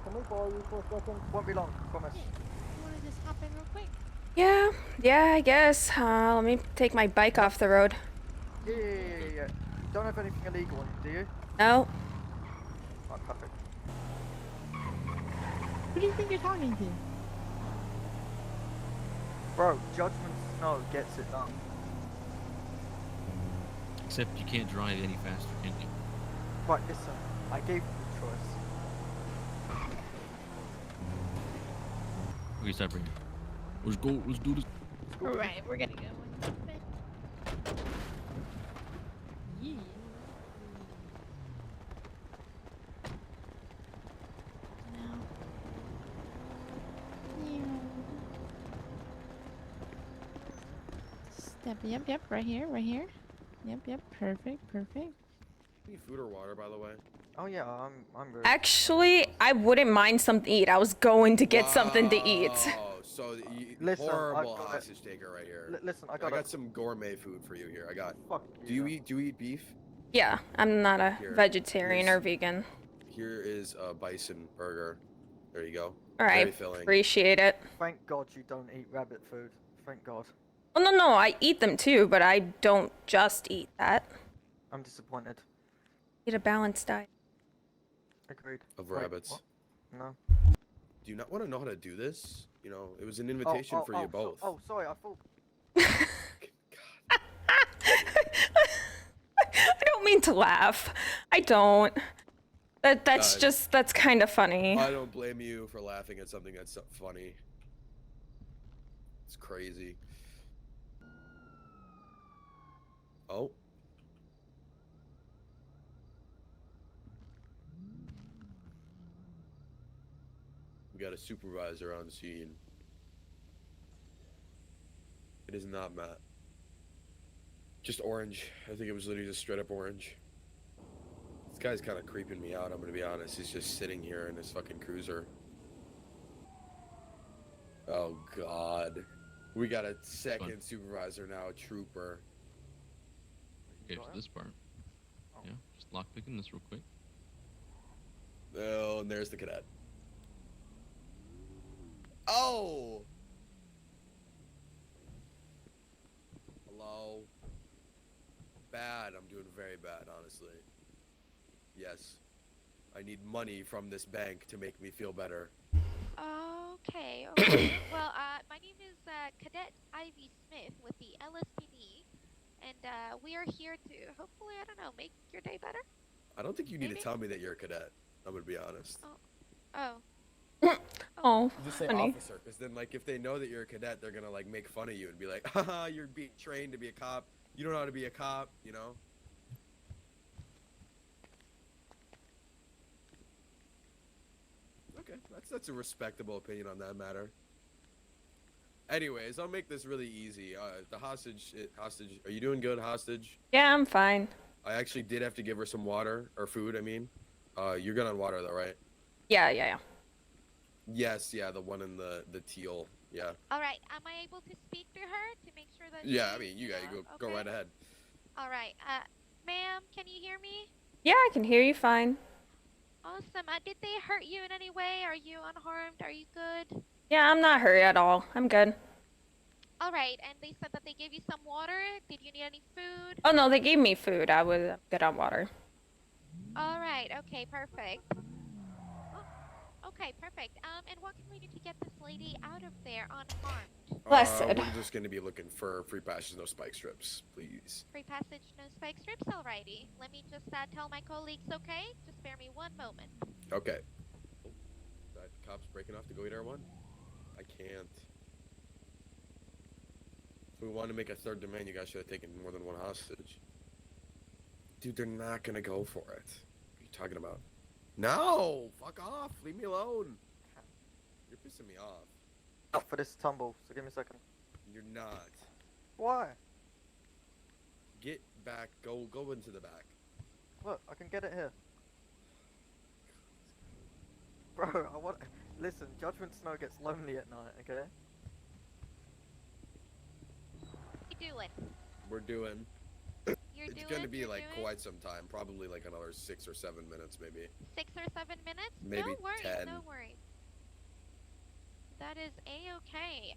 Can we borrow you for a second? Won't be long, promise. You want to just hop in real quick? Yeah, I guess. Let me take my bike off the road. Yeah. You don't have anything illegal on you, do you? No. Oh, perfect. Who do you think you're talking to? Bro, Judgment Snow gets it done. Except you can't drive any faster, can you? Right, listen, I gave you the choice. Okay, stop bringing. Let's go. Let's do this. Alright, we're gonna go. Yeah. Now. Step. Yep. Right here. Yep. Perfect. Any food or water, by the way? Oh yeah, I'm really... Actually, I wouldn't mind something to eat. I was going to get something to eat. Oh, so Listen, horrible I got hostage taker right here. Listen, I I got got some gourmet food for you here. I got. Fuck Do you eat beef? Yeah, I'm not a Here, vegetarian or vegan. Here is a bison burger. There you go. Alright, Very filling. appreciate it. Thank God you don't eat rabbit food. Thank God. Oh, no, I eat them too, but I don't just eat that. I'm disappointed. Eat a balanced diet. Agreed. Of Wait, rabbits. what? No. Do you not want to know how to do this? You know, it was an invitation for you both. Sorry, I thought... God. I don't mean to laugh. I don't. That's kind of funny. I don't blame you for laughing at something that's funny. It's crazy. Oh. We got a supervisor on scene. It is not Matt. Just orange. I think it was literally just straight up orange. This guy's kind of creeping me out, I'm gonna be honest. He's just sitting here in his fucking cruiser. Oh god. We got a second supervisor now, a trooper. Okay, for this part. Yeah, just lockpicking this real quick. Oh, and there's the cadet. Oh! Hello? Bad. I'm doing very bad, honestly. Yes. I need money from this bank to make me feel better. Okay. Well, my name is Cadet Ivy Smith with the LSPD, and we are here to hopefully, I don't know, make your day better. I don't think you need Maybe? to tell me that you're a cadet. I'm gonna be honest. Oh. Oh, Just say funny. officer, because then, like, if they know that you're a cadet, they're gonna, like, make fun of you and be like, haha, you're being trained to be a cop. You don't know how to be a cop, you know? Okay, that's a respectable opinion on that matter. Anyways, I'll make this really easy. The hostage, are you doing good, hostage? Yeah, I'm fine. I actually did have to give her some water, or food, I mean. You're good on water, though, right? Yeah. Yes, yeah, the one in the teal, yeah. All right. Am I able to speak to her to make sure that? Yeah, I she's, mean, you gotta go okay? right ahead. All right. Ma'am, can you hear me? Yeah, I can hear you fine. Awesome. Did they hurt you in any way? Are you unharmed? Are you good? Yeah, I'm not hurt at all. I'm good. All right. And they said that they gave you some water. Did you need any food? Oh, no, they gave me food. I was good on water. All right. Okay. Perfect. Oh, okay. Perfect. And what can we do to get this lady out of there unharmed? Blessed. We're just gonna be looking for free passes, no spike strips, please. Free passage, no spike strips. Alrighty. Let me just tell my colleagues. Okay. Just spare me one moment. Okay. Oh, that cop's breaking off to go eat our one? I can't. If we want to make a third domain, you guys should have taken more than one hostage. Dude, they're not gonna go for it. What are you talking about? No! Fuck off! Leave me alone! You're pissing me off. Up for this tumble, so give me a second. You're not. Why? Get back. Go into the back. Look, I can get it here. Bro, listen, Judgment Snow gets lonely at night, okay? You doing? We're doing. You're It's doing. gonna be you're like doing quite some time, probably like another 6 or 7 minutes, maybe. 6 or 7 minutes. Maybe no worries. 10. No worries. That is a-okay.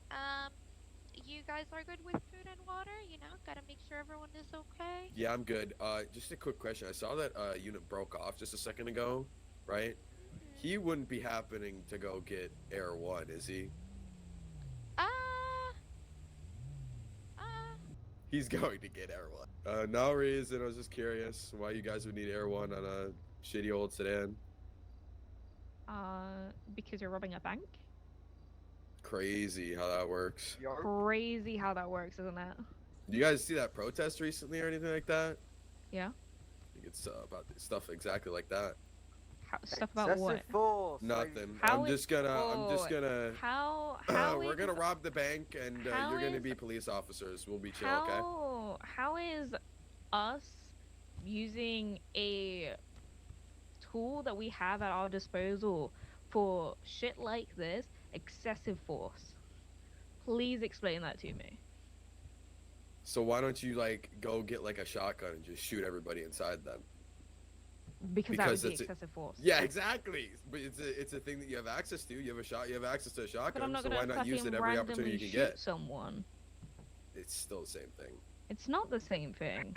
You guys are good with food and water? You know, gotta make sure everyone is okay. Yeah, I'm good. Just a quick question. I saw that unit broke off just a second ago, right? He wouldn't be happening to go get Air 1, is he? He's going to get Air 1. No reason. I was just curious why you guys would need Air 1 on a shitty old sedan. Because you're robbing a bank? Crazy how that works. Crazy how that works, isn't it? Do you guys see that protest recently or anything like that? Yeah. I think it's about stuff exactly like that. Stuff about what? Excessive force. Nothing. How I'm just gonna. How We're is- gonna rob the bank, and how you're gonna is- be police officers. We'll be chill, okay? How is us using a tool that we have at our disposal for shit like this excessive force? Please explain that to me. So why don't you like go get like a shotgun and just shoot everybody inside them? Because that would be it's excessive force. Yeah, exactly. But it's a thing that you have access to. You have access to a But shotgun. I'm not So gonna why not use fucking it every randomly opportunity you can shoot get? someone. It's still the same thing. It's not the same thing.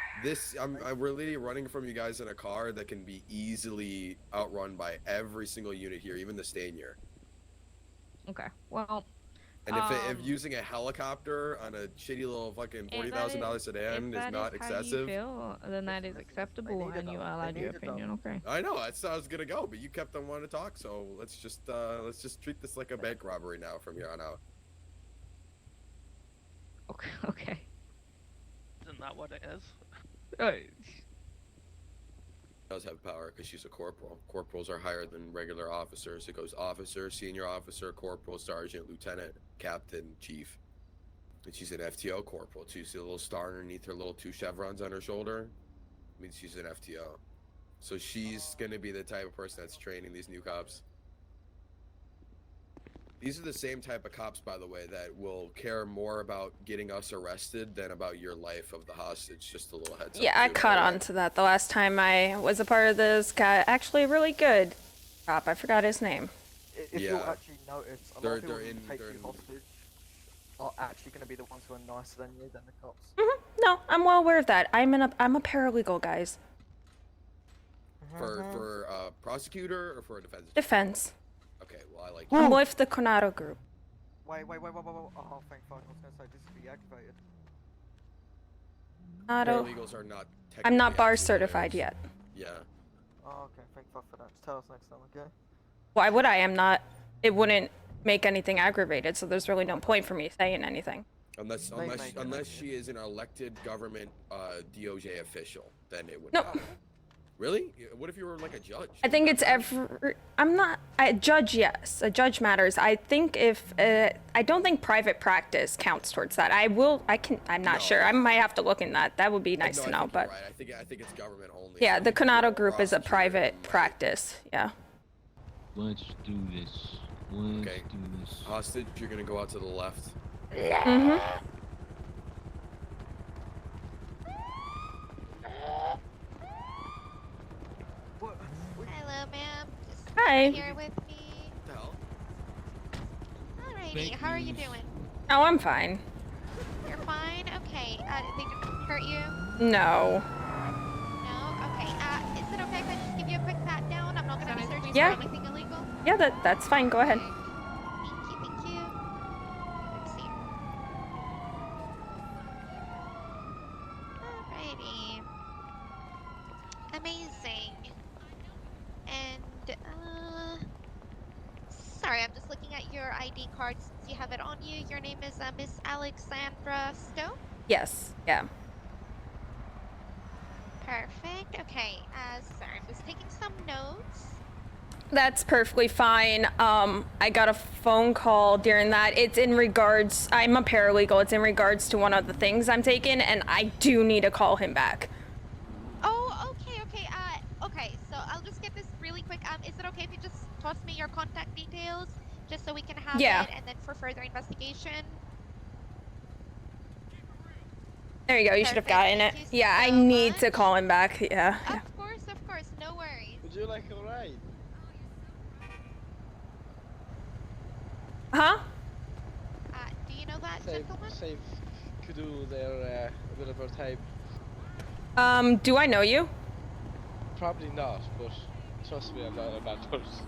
I'm really running from you guys in a car that can be easily outrun by every single unit here, even the Stanier. Okay. Well. And if using a helicopter on a shitty little fucking $40,000 sedan is not excessive, If that is how you feel, then that is acceptable, and you are allowed your opinion. Okay. I know that's how I was gonna go, but you kept on wanting to talk, so let's just treat this like a bank robbery now from here on out. Okay. Okay. Isn't that what it is? Does have power because she's a corporal. Corporals are higher than regular officers. It goes officer, senior officer, corporal, sergeant, lieutenant, captain, chief. And she's an FTO corporal too. See the little star underneath her little 2 chevrons on her shoulder? Means she's an FTO. So she's gonna be the type of person that's training these new cops. These are the same type of cops, by the way, that will care more about getting us arrested than about your life of the hostage. Just a little heads up. Yeah, I too, caught by the way. on to that the last time I was a part of this. Got actually a really good cop. I forgot his name. If you'll Yeah. actually notice, a lot They're of people in- who take they're you in- hostage are actually going to be the ones who are nicer than you than the cops. No, I'm well aware of that. I'm a paralegal, guys. For prosecutor or for a defense? Defense. Okay, well I like. I'm with the Coronado group. Wait. Oh, thank fuck. I was going to say this is deactivated. Coronado. Paralegals are not. I'm not technically bar actually certified lawyers. yet. Yeah. Oh, okay. Thank fuck for that. Just tell us next time, okay? Why would I? I'm not. It wouldn't make anything aggravated, so there's really no point for me saying anything. Unless They make it unless like she is an elected government DOJ official, then it would. No. matter. Really? What if you were like a judge? I think it's every. I'm not a judge. Yes, a judge matters. I think if I don't think private practice counts towards that. I'm not No. sure. I might have to look in that. That would be nice No, to I know. think you're But right. I think it's government only. yeah, so the if you're Coronado group is a prosecutor, private then, like- practice. Yeah. Let's do this. Let's Okay. do this. Hostage, you're gonna go out to the left. Mhm. What? Hello, ma'am. Just Hi. here with me. What the hell? Alrighty. Fake How are you news. doing? Oh, I'm fine. You're fine. Okay. They didn't hurt you? No. No. Okay. Is it okay if I just give you a quick pat down? I'm not gonna be searching Yeah. for anything illegal. Yeah, that's fine. Go ahead. Okay. Thank you. Let's see. Alrighty. Amazing. And sorry, I'm just looking at your ID card since you have it on you. Your name is Miss Alexandra Sto. Yes. Yeah. Perfect. Okay. Sorry, I'm just taking some notes. That's perfectly fine. I got a phone call during that. It's in regards. I'm a paralegal. It's in regards to one of the things I'm taking, and I do need to call him back. Oh, okay, okay. Okay. So I'll just get this really quick. Is it okay if you just toss me your contact details, just so we can have Yeah. it, and then for further investigation? There you go. You should have Perfect, gotten it. thank you Yeah, I so need to much. call him back. Yeah. Of course, no worries. Would you like a ride? Huh? Do you know that Save, gentleman? save Kudu there a bit of our time. Do I know you? Probably not, but trust me, I'm not a bad person.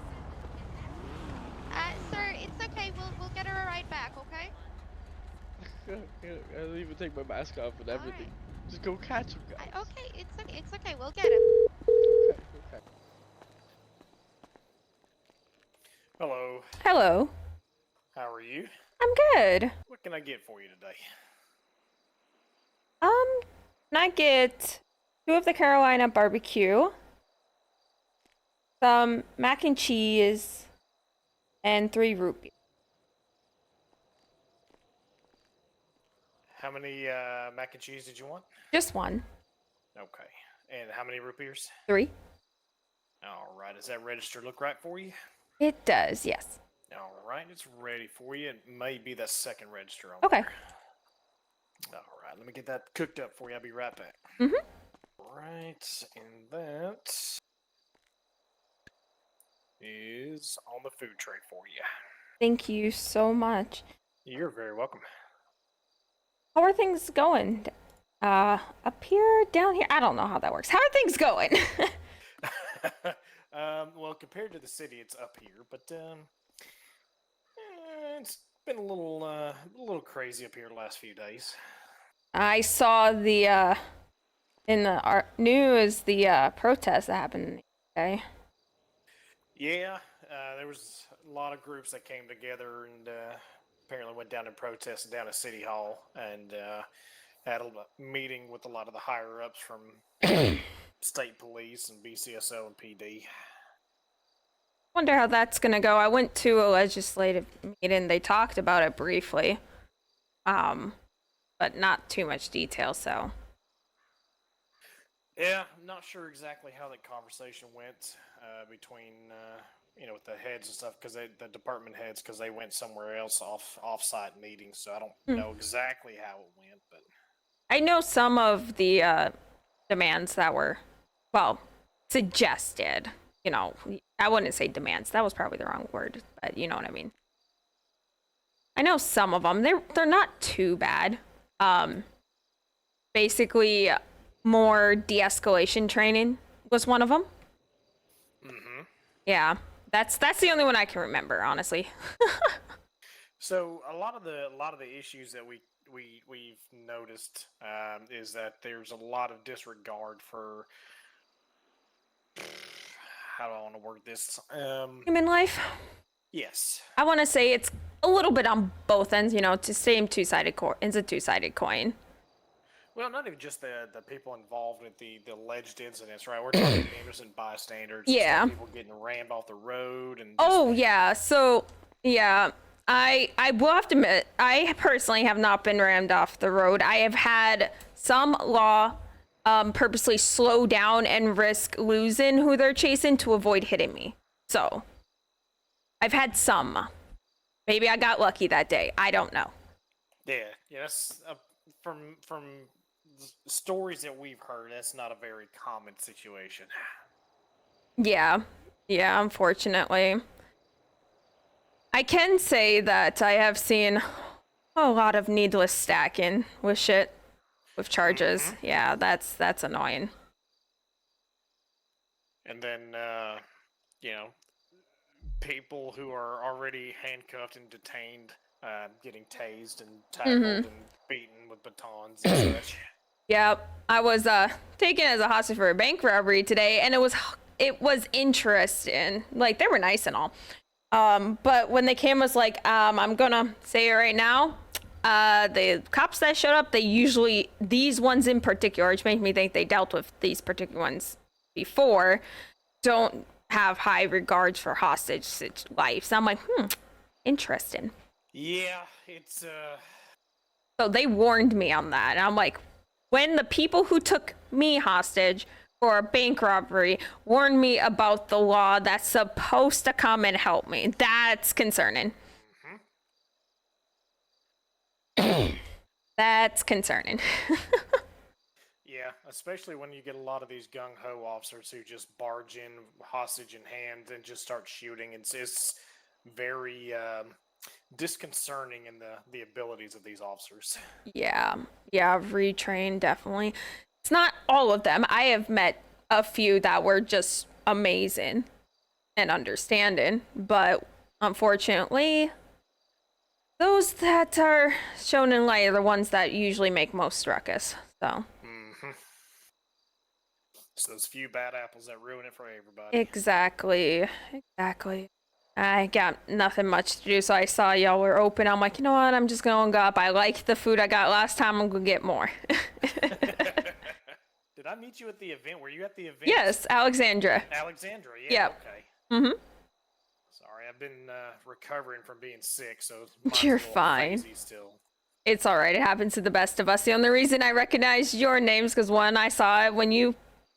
Sir, it's okay. We'll get her a ride back, okay? I'll even take my mask off and everything. Just go catch him, guys. Okay, it's okay. We'll get him. Okay. Hello, Hello. how are you? I'm good. What can I get for you today? Can I get 2 of the Carolina barbecue, some mac and cheese, and 3 root beer? How many mac and cheese did you want? Just 1. Okay. And how many root beers? 3. All right. Does that register look right for you? It does, yes. All right. It's ready for you. It may be the second register on Okay. there. All right. Let me get that cooked up for you. I'll be right back. Mhm. Right. And that is on the food tray for you. Thank you so much. You're very welcome. How are things going? Up here, down here? I don't know how that works. How are things going? Well, compared to the city, it's up here, but it's been a little crazy up here the last few days. I saw the in the news the protest that happened today. Yeah, there was a lot of groups that came together and apparently went down and protested down at City Hall and had a meeting with a lot of the higher ups from state police and BCSO and PD. Wonder how that's gonna go. I went to a legislative meeting. They talked about it briefly, but not too much detail. So Yeah, I'm not sure exactly how that conversation went between with the heads and stuff because the department heads because they went somewhere else off-site meetings. So I don't know exactly how it went, but I know some of the demands that were, well, suggested. You know, I wouldn't say demands. That was probably the wrong word, but you know what I mean. I know some of them. They're not too bad. Basically, more de-escalation training was one of them. mm-hmm. Yeah, that's the only one I can remember, honestly. So a lot of the issues that we've noticed is that there's a lot of disregard for how do I want to word this? Human life. Yes. I want to say it's a little bit on both ends. You know, to same two-sided coin. It's a two-sided coin. Well, not even just the people involved with the alleged incidents, right? We're talking innocent bystanders. Yeah. People getting rammed off the road and. Oh yeah. So yeah. I will have to admit, I personally have not been rammed off the road. I have had some law purposely slow down and risk losing who they're chasing to avoid hitting me. So I've had some. Maybe I got lucky that day. I don't know. Yeah. That's from stories that we've heard. That's not a very common situation. Yeah, unfortunately. I can say that I have seen a lot of needless stacking with shit, with charges. Mm-hmm. Yeah, that's annoying. And then, people who are already handcuffed and detained, getting tased and tackled and beaten with batons and such. Yep, I was taken as a hostage for a bank robbery today, and it was interesting. Like, they were nice and all. But when they came, was like, I'm gonna say it right now. The cops that showed up, they usually, these ones in particular, which makes me think they dealt with these particular ones before, don't have high regards for hostage life. So I'm like, interesting. Yeah, it's, So they warned me on that. And I'm like, when the people who took me hostage for a bank robbery warned me about the law that's supposed to come and help me, that's concerning. That's concerning. Yeah, especially when you get a lot of these gung-ho officers who just barge in hostage in hand and just start shooting. It's very disconcerting in the abilities of these officers. Yeah, retrain definitely. It's not all of them. I have met a few that were just amazing and understanding, but unfortunately, those that are shown in light are the ones that usually make most ruckus. So. It's those few bad apples that ruin it for everybody. Exactly. I got nothing much to do, so I saw y'all were open. I'm like, you know what? I'm just gonna go up. I liked the food I got last time. I'm gonna get more. Did I meet you at the event? Were you at the event? Yes, Alexandra. Alexandra, yeah. Yep. Okay. Mm-hmm. Sorry, I've been recovering from being sick, so You're fine. Still. It's all right. It happens to the best of us. The only reason I recognize your names because one, I saw it when you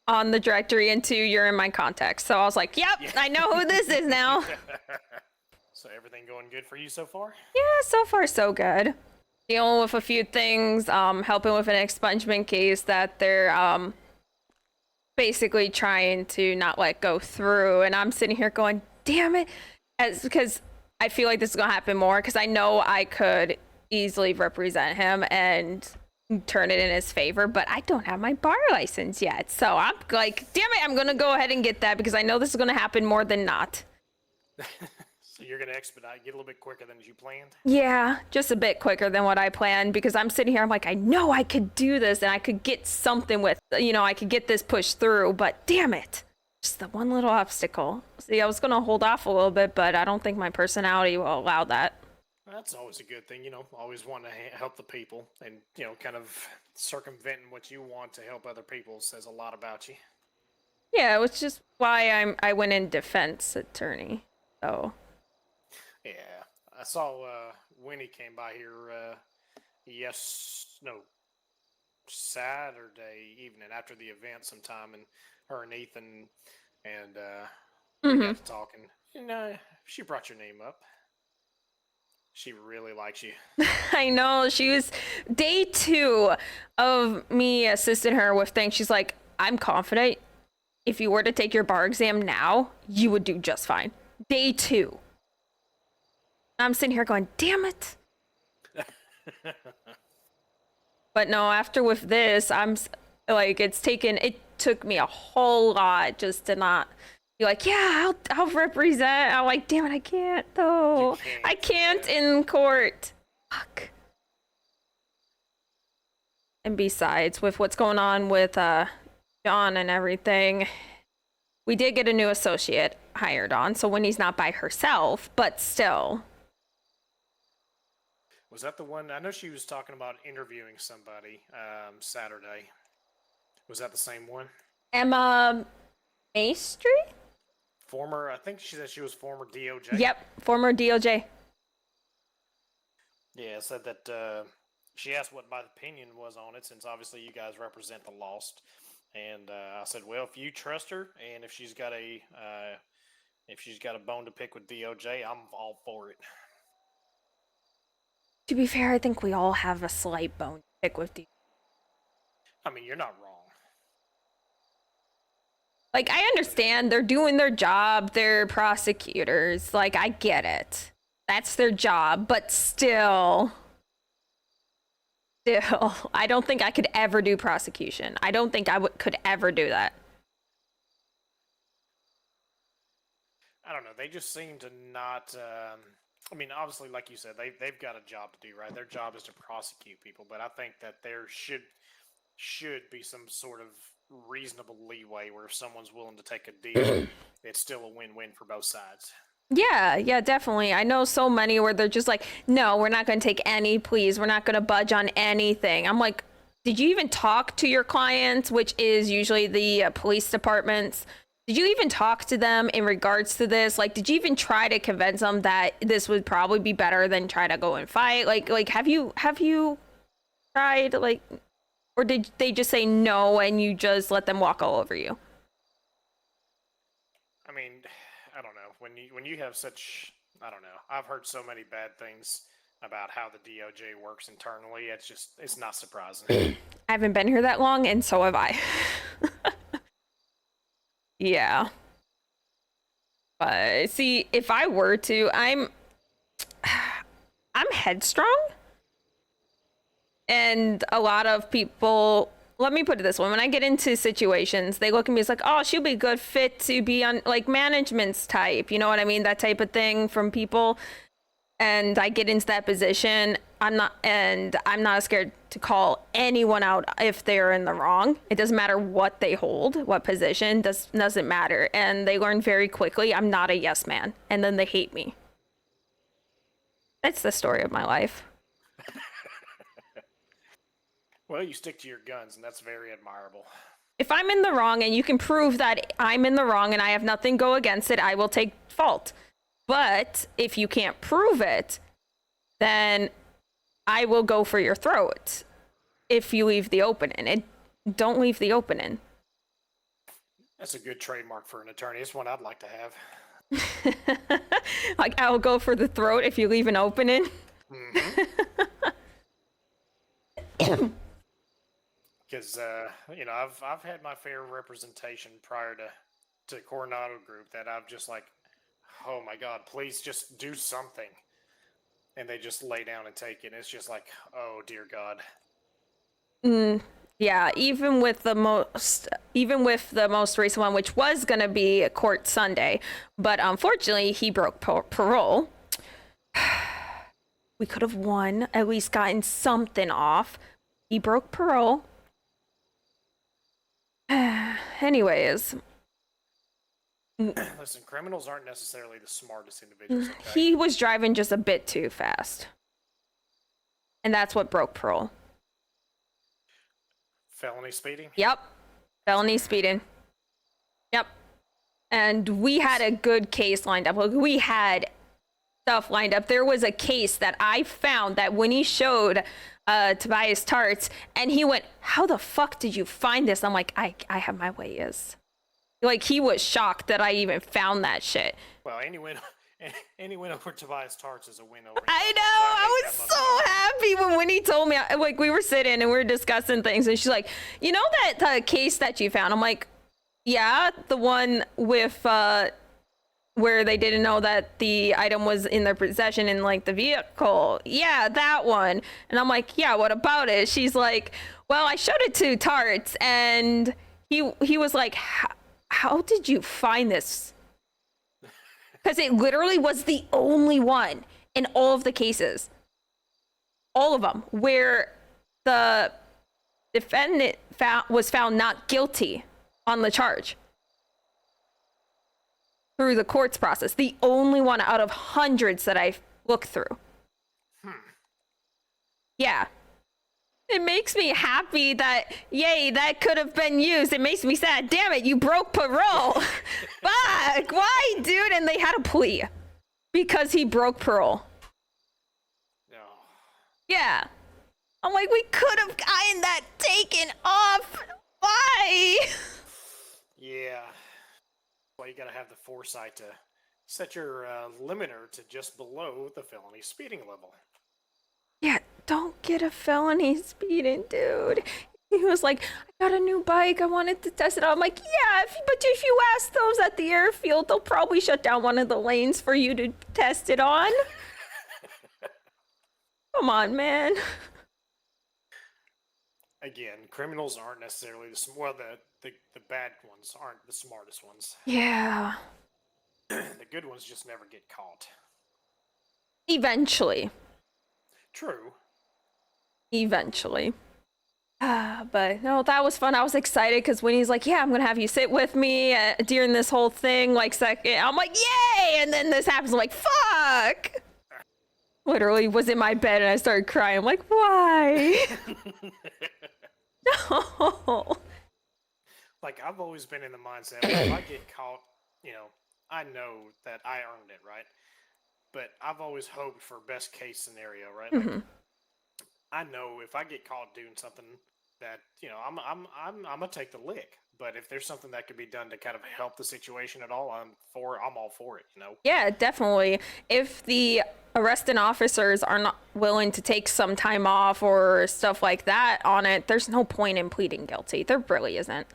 on the directory, and two, you're in my contacts. So I was like, yep, yeah. I know who this is now. So everything going good for you so far? Yeah, so far so good. Dealing with a few things, helping with an expungement case that they're basically trying to not let go through, and I'm sitting here going, damn it, because I feel like this is gonna happen more because I know I could easily represent him and turn it in his favor, but I don't have my bar license yet. So I'm like, damn it, I'm gonna go ahead and get that because I know this is gonna happen more than not. So you're gonna expedite, get a little bit quicker than you planned? Yeah, just a bit quicker than what I planned because I'm sitting here, I'm like, I know I could do this and I could get something with, I could get this pushed through, but damn it. Just the one little obstacle. See, I was gonna hold off a little bit, but I don't think my personality will allow that. That's always a good thing, always want to help the people and, kind of circumventing what you want to help other people says a lot about you. Yeah, which is why I went in defense attorney, so. Yeah, I saw Winnie came by here, Saturday evening after the event sometime, and her and Ethan and we got to talking. And she brought your name up. She really likes you. I know. She was day 2 of me assisting her with things. She's like, I'm confident if you were to take your bar exam now, you would do just fine. Day 2. I'm sitting here going, damn it. But no, after with this, I'm like, it took me a whole lot just to not be like, yeah, I'll represent. I'm like, damn it, I can't though. I can't in court. Fuck. And besides, with what's going on with John and everything, we did get a new associate hired on, so Winnie's not by herself, but still. Was that the one? I know she was talking about interviewing somebody Saturday. Was that the same one? Emma Maestri? I think she said she was former DOJ. Yep, former DOJ. Yeah, said that she asked what my opinion was on it, since obviously you guys represent the lost. And I said, well, if you trust her and if she's got a bone to pick with DOJ, I'm all for it. To be fair, I think we all have a slight bone to pick with DOJ. I mean, you're not wrong. Like, I understand they're doing their job, they're prosecutors, like, I get it. That's their job, but still, I don't think I could ever do prosecution. I don't think I could ever do that. I don't know, they just seem to not, I mean, obviously, like you said, they've got a job to do, right? Their job is to prosecute people, but I think that there should be some sort of reasonable leeway where if someone's willing to take a deal, it's still a win-win for both sides. Yeah, definitely. I know so many where they're just like, no, we're not going to take any pleas. We're not going to budge on anything. I'm like, did you even talk to your clients, which is usually the police departments? Did you even talk to them in regards to this? Like, did you even try to convince them that this would probably be better than try to go and fight? Like, have you tried, like, or did they just say no and you just let them walk all over you? I mean, I don't know. When you have such, I don't know. I've heard so many bad things about how the DOJ works internally. It's not surprising. I haven't been here that long, and so have I. Yeah. But see, if I were to, I'm headstrong. And a lot of people, let me put it this way, when I get into situations, they look at me as like, oh, she'll be a good fit to be on like management's type, you know what I mean? That type of thing from people. And I get into that position, I'm not scared to call anyone out if they're in the wrong. It doesn't matter what they hold, what position, doesn't matter. And they learn very quickly, I'm not a yes man. And then they hate me. That's the story of my life. Well, you stick to your guns, and that's very admirable. If I'm in the wrong and you can prove that I'm in the wrong and I have nothing go against it, I will take fault. But if you can't prove it, then I will go for your throat if you leave the opening. Don't leave the opening. That's a good trademark for an attorney. It's one I'd like to have. Like, I'll go for the throat if you leave an opening. Because I've had my fair representation prior to Coronado Group that I've just like, oh my God, please just do something, and they just lay down and take it. And it's just like, oh dear God. Yeah, even with the most recent one, which was gonna be a court Sunday, but unfortunately he broke parole. We could have won, at least gotten something off. He broke parole. Anyways. Listen, criminals aren't necessarily the smartest individuals. Okay? He was driving just a bit too fast. And that's what broke parole. Felony speeding? Yep. Felony speeding. Yep. And we had a good case lined up. We had stuff lined up. There was a case that I found that when he showed Tobias Tarts, and he went, how the fuck did you find this? I'm like, I have my ways. Like, he was shocked that I even found that shit. Well, any win over Tobias Tarts is a win over. I know. I was so happy when Winnie told me. Like, we were sitting and we were discussing things, and she's like, you know that case that you found? I'm like, yeah, the one with where they didn't know that the item was in their possession in like the vehicle. Yeah, that one. And I'm like, yeah, what about it? She's like, well, I showed it to Tarts, and he was like, how did you find this? Because it literally was the only one in all of the cases, all of them, where the defendant was found not guilty on the charge through the court's process. The only one out of hundreds that I've looked through. Yeah. It makes me happy that, yay, that could have been used. It makes me sad. Damn it, you broke parole. Fuck, why, dude? And they had a plea because he broke parole. No. Yeah. I'm like, we could have gotten that taken off. Why? Yeah. Well, you gotta have the foresight to set your limiter to just below the felony speeding level. Yeah, don't get a felony speeding, dude. He was like, I got a new bike. I wanted to test it out. I'm like, yeah, but if you ask those at the airfield, they'll probably shut down one of the lanes for you to test it on. Come on, man. Again, criminals aren't necessarily the bad ones aren't the smartest ones. Yeah. The good ones just never get caught. Eventually. True. Eventually. But no, that was fun. I was excited because when he's like, yeah, I'm gonna have you sit with me during this whole thing, like second, I'm like, yay! And then this happens. I'm like, fuck! Literally was in my bed and I started crying. I'm like, why? No. Like, I've always been in the mindset, if I get caught, I know that I earned it, right? But I've always hoped for best case scenario, right? Like, I know if I get caught doing something that I'm gonna take the lick. But if there's something that could be done to kind of help the situation at all, I'm all for it. Yeah, definitely. If the arresting officers are not willing to take some time off or stuff like that on it, there's no point in pleading guilty. There really isn't.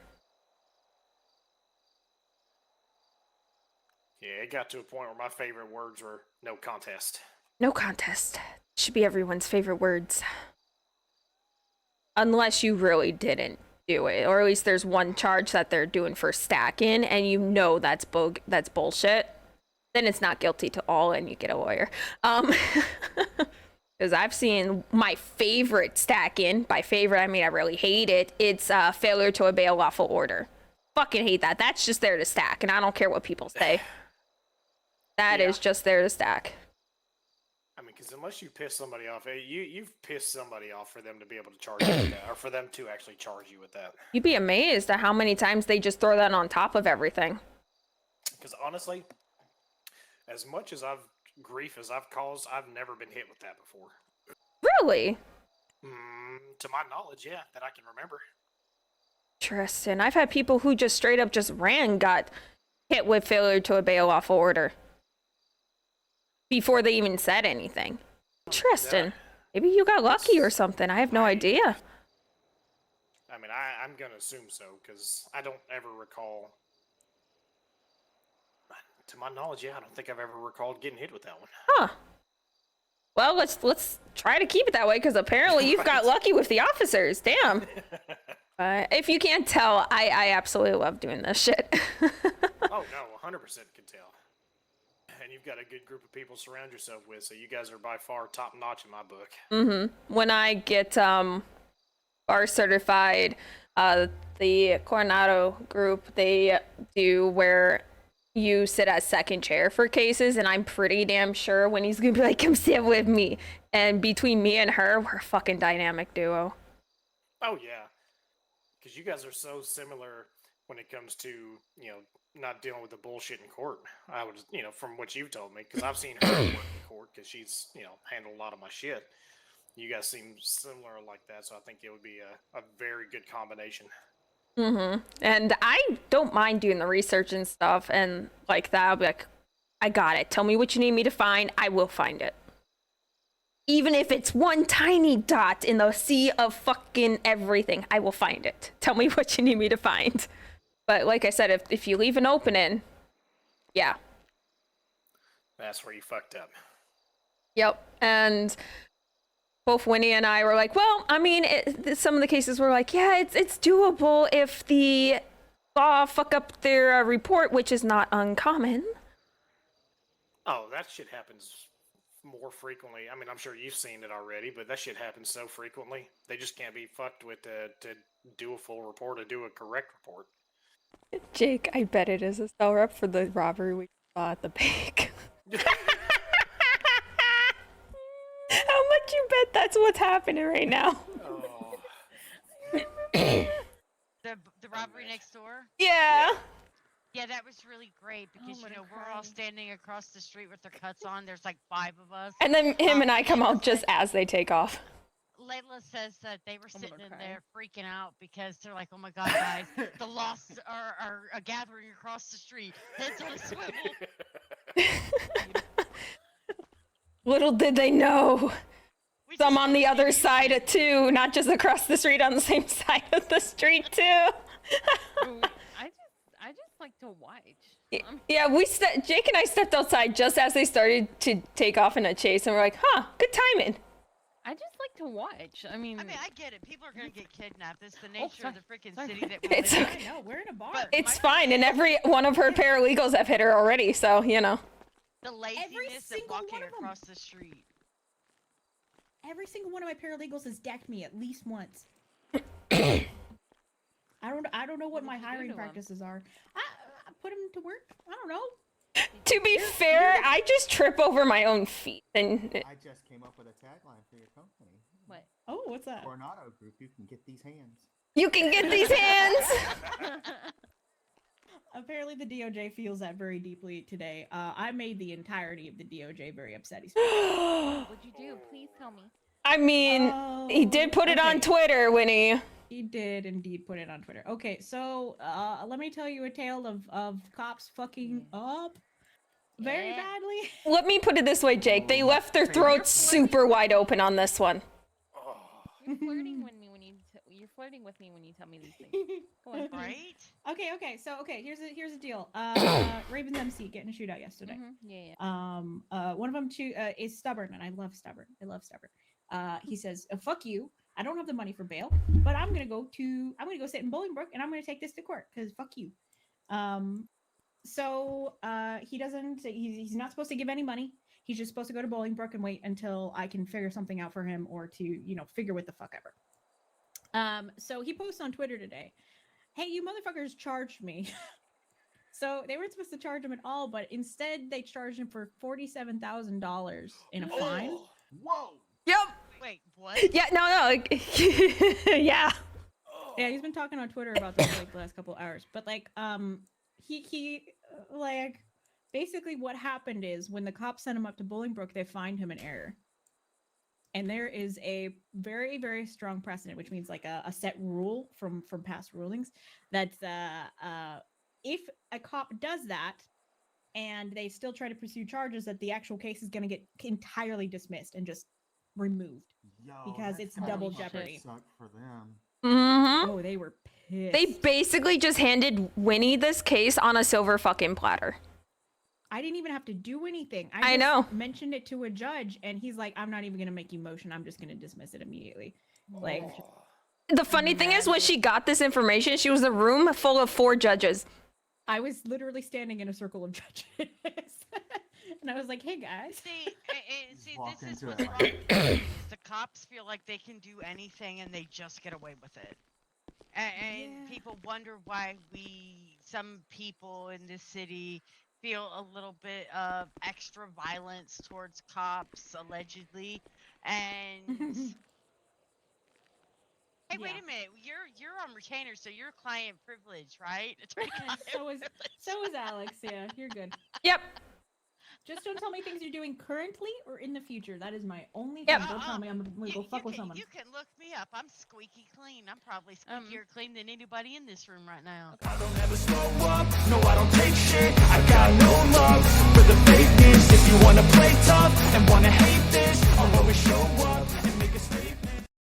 Yeah, it got to a point where my favorite words were no contest. No contest. Should be everyone's favorite words. Unless you really didn't do it, or at least there's one charge that they're doing for stacking and you know that's bullshit, then it's not guilty to all and you get a lawyer. Because I've seen my favorite stacking, by favorite I mean I really hate it, it's failure to obey a lawful order. Fucking hate that. That's just there to stack and I don't care what people say. That is just there to stack. I mean, because unless you piss somebody off, you've pissed somebody off for them to be able to charge you with that, or for them to actually charge you with that. You'd be amazed at how many times they just throw that on top of everything. Because honestly, as much as grief as I've caused, I've never been hit with that before. Really? To my knowledge, yeah, that I can remember. Interesting. I've had people who just straight up just got hit with failure to obey a lawful order before they even said anything. Interesting. Maybe you got lucky or something. I have no idea. I mean, I'm going to assume so, because I don't ever recall. To my knowledge, yeah, I don't think I've ever recalled getting hit with that one. Huh. Well, let's try to keep it that way, because apparently you've got lucky with the officers. Damn. If you can't tell, I absolutely love doing this shit. Oh, no, 100% can tell. And you've got a good group of people to surround yourself with, so you guys are by far top-notch in my book. When I get bar certified, the Coronado group, they do where you sit as second chair for cases, and I'm pretty damn sure when he's gonna be like, come sit with me. And between me and her, we're a fucking dynamic duo. Oh, yeah. Because you guys are so similar when it comes to, not dealing with the bullshit in court. I would, from what you've told me, because I've seen her work in court, because she's, handled a lot of my shit. You guys seem similar like that, so I think it would be a very good combination. And I don't mind doing the research and stuff, and like that, I'll be like, I got it. Tell me what you need me to find. I will find it. Even if it's one tiny dot in the sea of fucking everything, I will find it. Tell me what you need me to find. But like I said, if you leave an opening, yeah. That's where you fucked up. Yep. And both Winnie and I were like, well, I mean, some of the cases were like, yeah, it's doable if the law fuck up their report, which is not uncommon. Oh, that shit happens more frequently. I mean, I'm sure you've seen it already, but that shit happens so frequently. They just can't be fucked with to do a full report or do a correct report. Jake, I bet it is a sell rep for the robbery we saw at the bank. How much you bet that's what's happening right now? The robbery next door? Yeah. Yeah, that was really great because, we're all standing across the street with their cuts on. There's like 5 of us. And then him and I come out just as they take off. Layla says that they were sitting in there freaking out because they're like, oh my God, guys, the lost are gathering across the street. Heads on a swivel. Little did they know. Some on the other side of too, not just across the street on the same side of the street too. I just like to watch. Yeah, Jake and I stepped outside just as they started to take off in a chase, and we're like, huh, good timing. I just like to watch. I mean, I get it. People are gonna get kidnapped. It's the nature of the freaking city that It's we're in. okay. No, we're in a bar. It's fine, and every one of her paralegals have hit her already, so The laziness of walking across the street. Every single one of my paralegals has decked me at least once. I don't know what my hiring practices are. I put them to work. I don't know. To be fair, I just trip over my own feet. And I just came up with a tagline for your company. What? Oh, what's that? Coronado Group, you can get these hands. You can get these hands! Apparently the DOJ feels that very deeply today. I made the entirety of the DOJ very upset. What'd you do? Please tell me. I mean, he did put it on Twitter, Winnie. He did indeed put it on Twitter. Okay, so let me tell you a tale of cops fucking up very badly. Let me put it this way, Jake. They left their throats super wide open on this one. You're flirting with me when you're flirting with me when you tell me these things. Go on. Right? Okay. So here's the deal. Ravens MC getting a shootout yesterday. One of them is stubborn, and I love stubborn. He says, "Fuck you. I don't have the money for bail, but I'm gonna go sit in Bolingbrook, and I'm gonna take this to court because fuck you." So he doesn't. He's not supposed to give any money. He's just supposed to go to Bolingbrook and wait until I can figure something out for him, or to figure what the fuck ever. So he posts on Twitter today, "Hey, you motherfuckers charged me." So they weren't supposed to charge him at all, but instead they charged him for $47,000 in a fine. Whoa. Yep. Wait, what? Yeah. No. Yeah. Yeah, he's been talking on Twitter about this like the last couple hours, but like he like basically what happened is when the cops sent him up to Bolingbrook, they fined him in error. And there is a very, very strong precedent, which means like a set rule from past rulings that if a cop does that and they still try to pursue charges, that the actual case is going to get entirely dismissed and just removed because it's double jeopardy. Sucked for them. Mm-hmm. Oh, they were pissed. They basically just handed Winnie this case on a silver fucking platter. I didn't even have to do anything. I know. Mentioned it to a judge, and he's like, "I'm not even gonna make you motion. I'm just gonna dismiss it immediately." Like, the funny thing is, when she got this information, she was in a room full of 4 judges. I was literally standing in a circle of judges, and I was like, "Hey guys." See, this is what's into wrong. Is the cops feel like they can do anything and they just get away with it. And people wonder why some people in this city feel a little bit of extra violence towards cops, allegedly. And hey, wait a minute, you're on retainer, so you're client privilege, right? So is Alex. Yeah, you're good. Yep. Just don't tell me things you're doing currently or in the future. That is my only thing. Don't tell me I'm gonna go fuck with someone. You can look me up. I'm squeaky clean. I'm probably squeakier clean than anybody in this room right now. I don't ever slow up, no I don't take shit. I got no love for the fakeness. If you wanna play tough and wanna hate this, I'll always show up.